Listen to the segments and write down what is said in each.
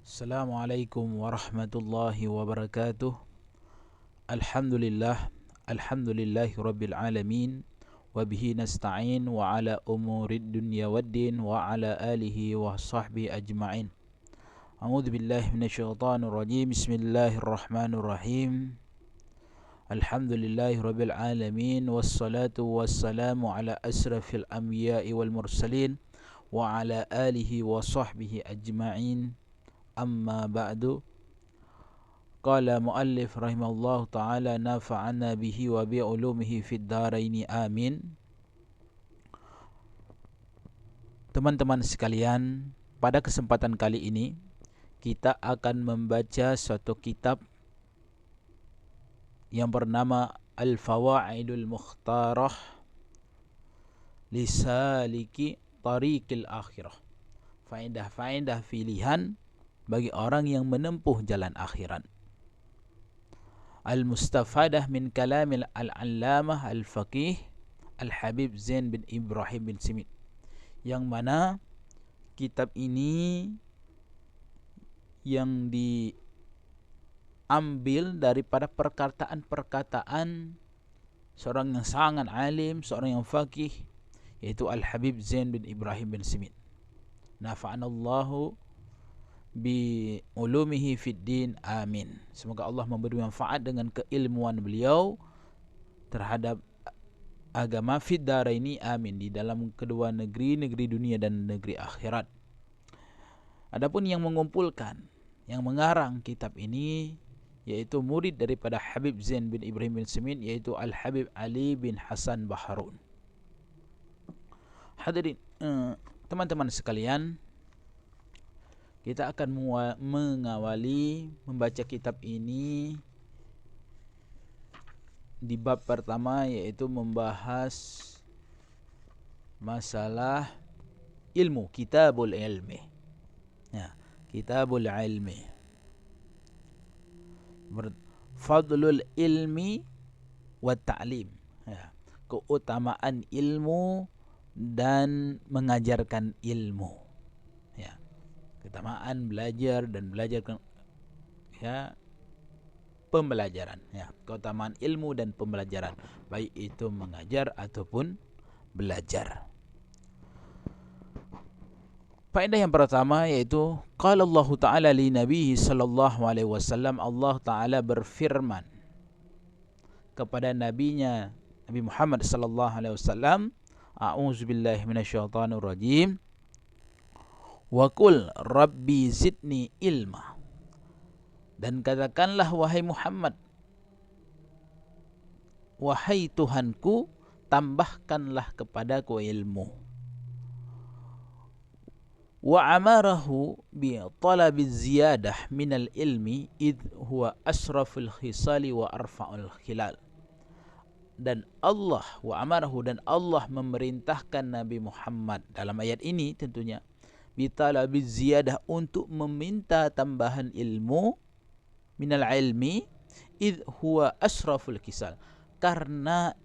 Assalamualaikum warahmatullahi wabarakatuh. Alhamdulillahi rabbil alamin. Wabihi nasta'in wa ala umurid dunya waddin wa ala alihi wa sahbihi ajma'in. A'udzu billahi minasyaitonir rajim. Bismillahirrahmanirrahim. Alhamdulillahi rabbil alamin. Wassalatu wassalamu ala asrafil anbiya'i wal mursalin wa ala alihi wa sahbihi ajma'in. Amma ba'du. Qala muallif rahimahullah ta'ala nafa'ana bihi wa bi'ulumihi fid dharaini amin. Teman-teman sekalian, pada kesempatan kali ini kita akan membaca suatu kitab yang bernama Al-Fawaidul Mukhtarah Lisaliki Tariqil Akhirah. Faedah-faedah pilihan bagi orang yang menempuh jalan akhirat. Al-Mustafadah min kalamil al-allamah al-faqih Al-Habib Zain bin Ibrahim bin Simit, yang mana kitab ini yang diambil daripada perkataan-perkataan seorang yang sangat alim, seorang yang faqih, yaitu Al-Habib Zain bin Ibrahim bin Simit. Nafa'anallahu bi ulumihi fid din amin. Semoga Allah memberi manfaat dengan keilmuan beliau terhadap agama fid daraini amin, di dalam kedua negeri dunia dan negeri akhirat. Adapun yang mengumpulkan, yang mengarang kitab ini yaitu murid daripada Habib Zain bin Ibrahim bin Simit, yaitu Al-Habib Ali bin Hasan Baharun. Hadirin, teman-teman sekalian, kita akan mengawali membaca kitab ini di bab pertama, yaitu membahas masalah ilmu, kitabul ilmi. Ya, kitabul ilmi. Fadlul ilmi wa ta'lim. Ya, keutamaan ilmu dan mengajarkan ilmu. Keutamaan belajar dan belajarkan, ya, pembelajaran, ya, keutamaan ilmu dan pembelajaran, baik itu mengajar ataupun belajar. Faedah yang pertama yaitu qala Allah Ta'ala li Nabihi sallallahu alaihi wasallam, Allah Ta'ala berfirman kepada nabinya Nabi Muhammad sallallahu alaihi wasallam, a'udzubillahi minasyaitonir rajim. Wa qul rabbi zidni ilma, dan katakanlah wahai Muhammad, wahai Tuhanku, tambahkanlah kepadaku ilmu. Wa amarahu bi talabiz ziyadah minal ilmi id huwa asraful khisali wa arfa'ul khilal. Dan Allah Allah memerintahkan Nabi Muhammad dalam ayat ini tentunya bitalabiz ziyadah, untuk meminta tambahan ilmu, minal ilmi id huwa asraful kisal, karena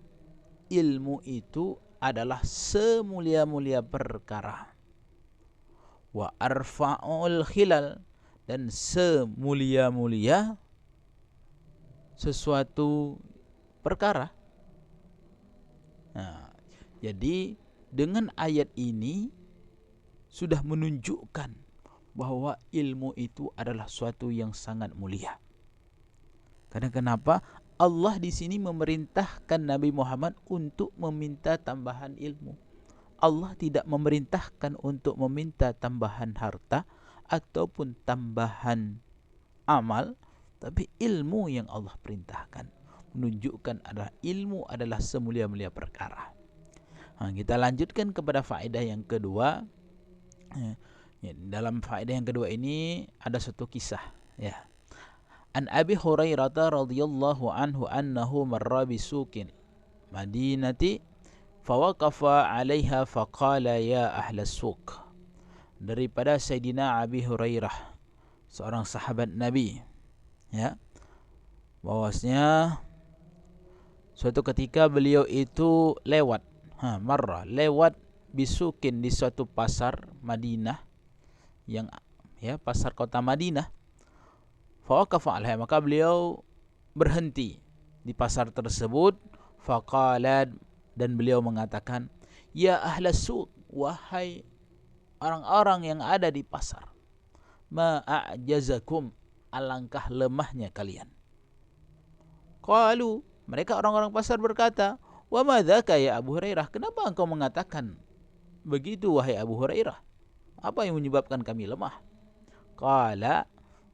ilmu itu adalah semulia-mulia perkara, wa arfa'ul khilal, dan semulia-mulia sesuatu perkara. Nah, jadi dengan ayat ini sudah menunjukkan bahwa ilmu itu adalah suatu yang sangat mulia. Karena kenapa? Allah di sini memerintahkan Nabi Muhammad untuk meminta tambahan ilmu. Allah tidak memerintahkan untuk meminta tambahan harta ataupun tambahan amal, tapi ilmu yang Allah perintahkan. Menunjukkan adalah ilmu adalah semulia-mulia perkara. Kita lanjutkan kepada faedah yang kedua. Dalam faedah yang kedua ini ada satu kisah, ya. An Abi Hurairah radhiyallahu anhu annahu marra bisuqin Madinati fawaqafa 'alaiha faqala ya ahlas suq. Daripada Sayyidina Abi Hurairah, seorang sahabat Nabi, ya, bahwasanya suatu ketika beliau itu lewat bisukin, di suatu pasar Madinah yang ya, pasar kota Madinah. Fawaqafa alaiha, maka beliau berhenti di pasar tersebut. Faqala, dan beliau mengatakan, ya ahlas suq, wahai orang-orang yang ada di pasar, ma a'jazakum, alangkah lemahnya kalian. Qalu, mereka orang-orang pasar berkata, wa ma dzaka ya Abu Hurairah, kenapa engkau mengatakan begitu wahai Abu Hurairah? Apa yang menyebabkan kami lemah? Qala,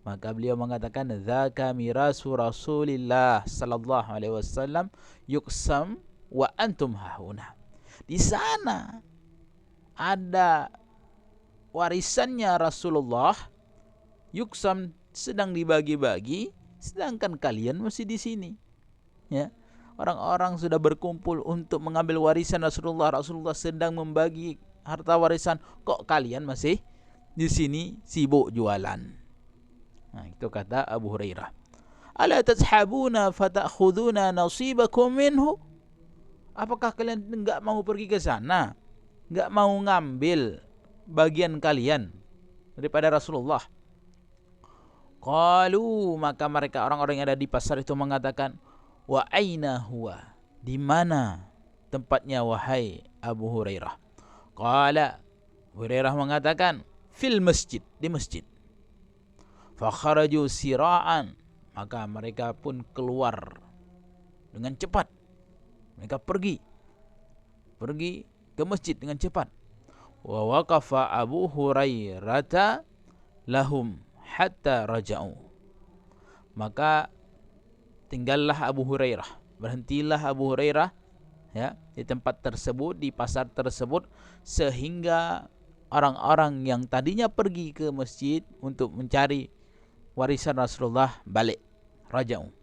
maka beliau mengatakan, dzaka mirasu Rasulillah sallallahu alaihi wasallam yuqsam wa antum hahuna. Di sana ada warisannya Rasulullah, yuqsam, sedang dibagi-bagi, sedangkan kalian masih di sini. Ya. Orang-orang sudah berkumpul untuk mengambil warisan Rasulullah. Rasulullah sedang membagi harta warisan, kok kalian masih di sini sibuk jualan. Nah, itu kata Abu Hurairah. Ala tashabuna fata'khuduna nasibakum minhu? Apakah kalian enggak mau pergi ke sana? Enggak mau ngambil bagian kalian daripada Rasulullah? Qalu, maka mereka orang-orang yang ada di pasar itu mengatakan, wa aina huwa, di mana tempatnya wahai Abu Hurairah? Qala, Hurairah mengatakan, fil masjid, di masjid. Fa kharaju sira'an, maka mereka pun keluar dengan cepat. Mereka pergi ke masjid dengan cepat. Wa waqafa Abu Hurairah lahum hatta raja'u, maka tinggallah Abu Hurairah, berhentilah Abu Hurairah, ya, di tempat tersebut, di pasar tersebut, sehingga orang-orang yang tadinya pergi ke masjid untuk mencari warisan Rasulullah balik, raja'u.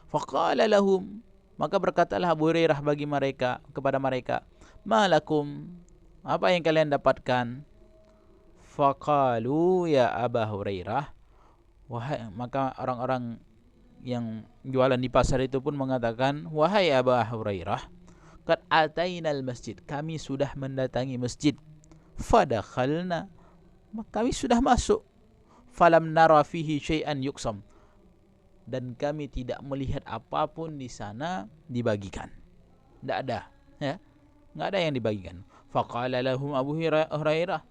Faqala lahum, maka berkatalah Abu Hurairah bagi mereka, kepada mereka, malakum, apa yang kalian dapatkan? Faqalu ya Aba Hurairah, wahai, maka orang-orang yang jualan di pasar itu pun mengatakan, wahai Aba Hurairah, qad atainal masjid, kami sudah mendatangi masjid. Fadakhalna, kami sudah masuk. Falam nara fihi syai'an yuqsam, dan kami tidak melihat apapun di sana dibagikan. Tidak ada, ya, enggak ada yang dibagikan. Faqala lahum Abu Hurairah,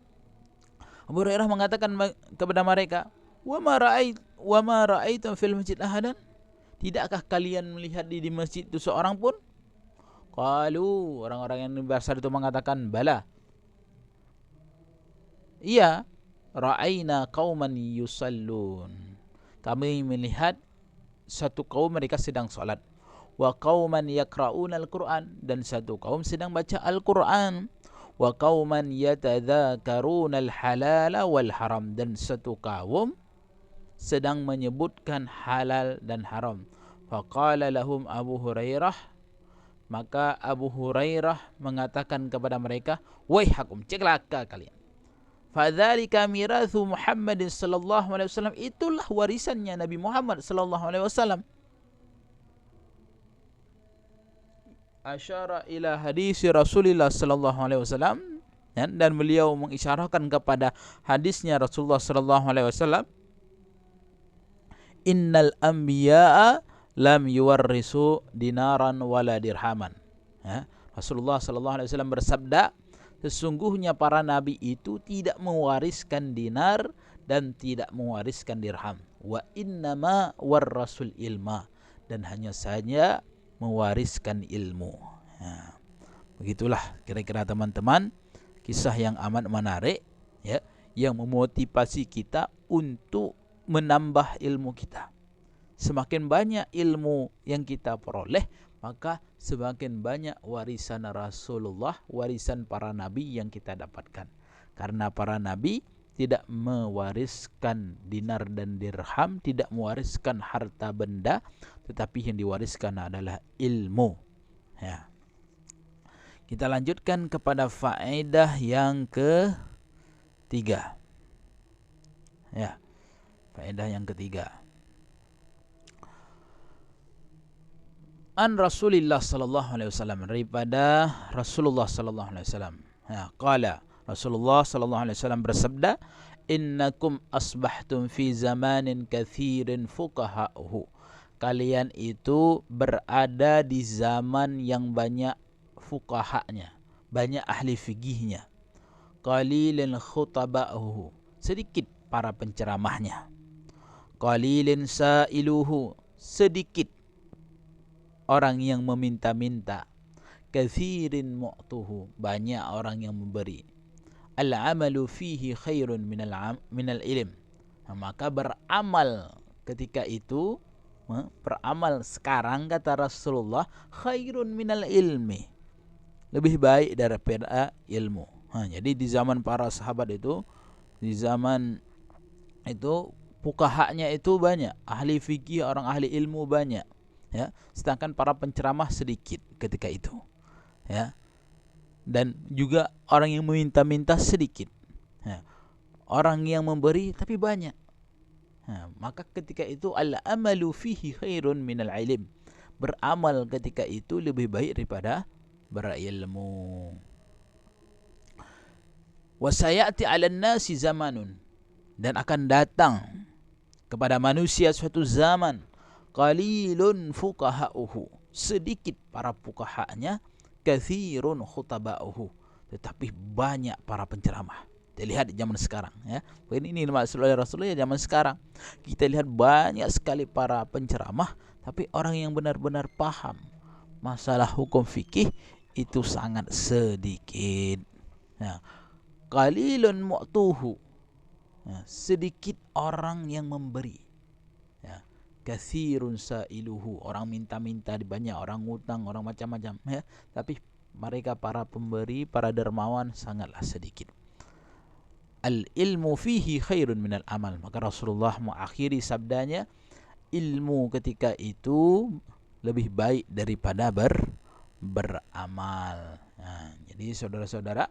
Abu Hurairah mengatakan kepada mereka, wa ma ra'aitum fil masjid ahadan, tidakkah kalian melihat di masjid itu seorang pun? Qalu, orang-orang yang di pasar itu mengatakan, bala, iya, ra'aina qauman yusallun, kami melihat satu kaum mereka sedang salat, wa qauman yaqra'una al-Qur'an, dan satu kaum sedang baca Al-Qur'an, wa qauman yatadzakaruna al-halala wal haram, dan satu kaum sedang menyebutkan halal dan haram. Faqala lahum Abu Hurairah, maka Abu Hurairah mengatakan kepada mereka, waihakum, celaka kalian. Fadzalika mirathu Muhammad sallallahu alaihi wasallam, itulah warisannya Nabi Muhammad sallallahu alaihi wasallam. Asyara ila hadis Rasulullah sallallahu alaihi wasallam, dan beliau mengisyarahkan kepada hadisnya Rasulullah sallallahu alaihi wasallam, innal anbiya'a lam yuwarrisu dinaran wala dirhaman. Rasulullah sallallahu alaihi wasallam bersabda, sesungguhnya para nabi itu tidak mewariskan dinar dan tidak mewariskan dirham. Wa innama warrasul ilma, dan hanya saja mewariskan ilmu. Begitulah kira-kira teman-teman, kisah yang amat menarik, ya, yang memotivasi kita untuk menambah ilmu kita. Semakin banyak ilmu yang kita peroleh, maka semakin banyak warisan Rasulullah, warisan para nabi yang kita dapatkan. Karena para nabi tidak mewariskan dinar dan dirham, tidak mewariskan harta benda, tetapi yang diwariskan adalah ilmu. Ya. Kita lanjutkan kepada faedah yang ketiga. Ya, faedah yang ketiga. An Rasulillah sallallahu alaihi wasallam, daripada Rasulullah sallallahu alaihi wasallam. Ya, qala, Rasulullah sallallahu alaihi wasallam bersabda, innakum asbahtum fi zamanin kathirin fuqaha'uhu. Kalian itu berada di zaman yang banyak fuqahanya, banyak ahli fikihnya. Qalilin khutaba'uhu, sedikit para penceramahnya. Qalilin sa'iluhu, sedikit orang yang meminta-minta. Kathirin mu'tuhu, banyak orang yang memberi. Al-amalu fihi khairun minal ilm. Maka beramal ketika itu, beramal sekarang kata Rasulullah, khairun minal ilmi, lebih baik daripada ilmu. Jadi di zaman para sahabat itu, di zaman itu fuqahanya itu banyak, ahli fikih, orang ahli ilmu banyak, ya. Sedangkan para penceramah sedikit ketika itu, ya. Dan juga orang yang meminta-minta sedikit, ya. Orang yang memberi tapi banyak. Maka ketika itu al-amalu fihi khairun minal ilm, beramal ketika itu lebih baik daripada berilmu. Wa sayati 'alan nasi zamanun, dan akan datang kepada manusia suatu zaman, qalilun fuqaha'uhu, sedikit para fuqahanya, kathirun khutaba'uhu, tetapi banyak para penceramah. Kita lihat di zaman sekarang, ya. Ini maksud oleh Rasulullah zaman sekarang. Kita lihat banyak sekali para penceramah, tapi orang yang benar-benar paham masalah hukum fikih itu sangat sedikit. Nah, qalilun mu'tuhu, ya, sedikit orang yang memberi, ya. Kathirun sa'iluhu, orang minta-minta, banyak orang ngutang, orang macam-macam, ya. Tapi mereka para pemberi, para dermawan sangatlah sedikit. Al-ilmu fihi khairun minal amal. Maka Rasulullah mengakhiri sabdanya, ilmu ketika itu lebih baik daripada beramal. Jadi saudara-saudara,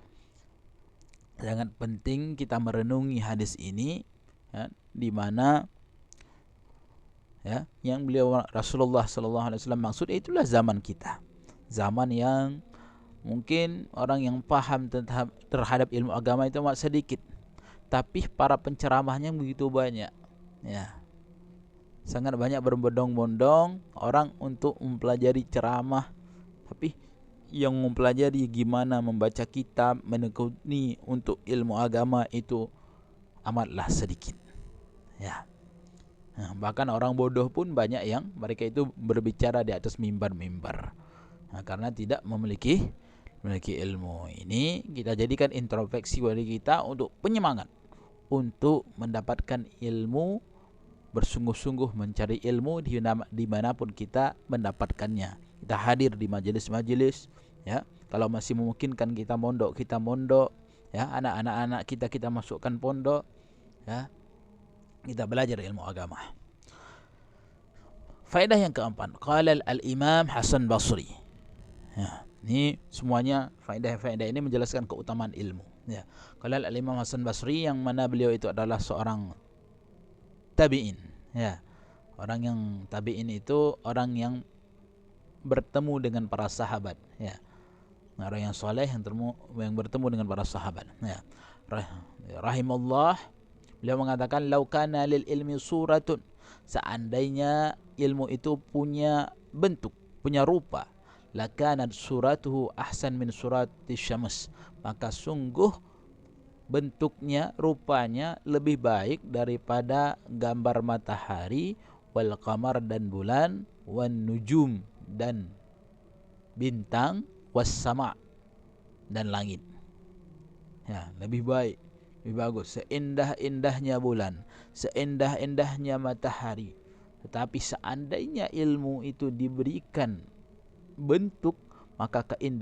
sangat penting kita merenungi hadis ini, ya, di mana, ya, yang beliau Rasulullah sallallahu alaihi wasallam maksud itulah zaman kita. Zaman yang mungkin orang yang paham terhadap ilmu agama itu amat sedikit, tapi para penceramahnya begitu banyak, ya. Sangat banyak berbondong-bondong orang untuk mempelajari ceramah, tapi yang mempelajari gimana membaca kitab, menekuni untuk ilmu agama itu amatlah sedikit, ya. Bahkan orang bodoh pun banyak yang mereka itu berbicara di atas mimbar-mimbar, karena tidak memiliki ilmu. Ini kita jadikan introspeksi bagi kita untuk penyemangat untuk mendapatkan ilmu, bersungguh-sungguh mencari ilmu dimanapun kita mendapatkannya. Kita hadir di majelis-majelis, ya. Kalau masih memungkinkan kita mondok, ya. Anak-anak kita masukkan pondok, ya. Kita belajar ilmu agama. Faedah yang keempat, qala al-Imam Hasan Basri. Ya, ini semuanya faedah-faedah ini menjelaskan keutamaan ilmu, ya. Qala al-Imam Hasan Basri, yang mana beliau itu adalah seorang tabi'in, ya. Orang yang tabi'in itu orang yang bertemu dengan para sahabat, ya. Orang yang soleh yang bertemu dengan para sahabat, ya. Rahimallah, beliau mengatakan, lau kana lil ilmi suratun, seandainya ilmu itu punya bentuk, punya rupa, lakanat suratuhu ahsan min surati syams, maka sungguh bentuknya, rupanya lebih baik daripada gambar matahari, wal qamar, dan bulan, wan nujum, dan bintang, was sama, dan langit. Ya, lebih baik, lebih bagus. Seindah-indahnya bulan, seindah-indahnya matahari. Tetapi seandainya ilmu itu diberikan bentuk, maka keindahan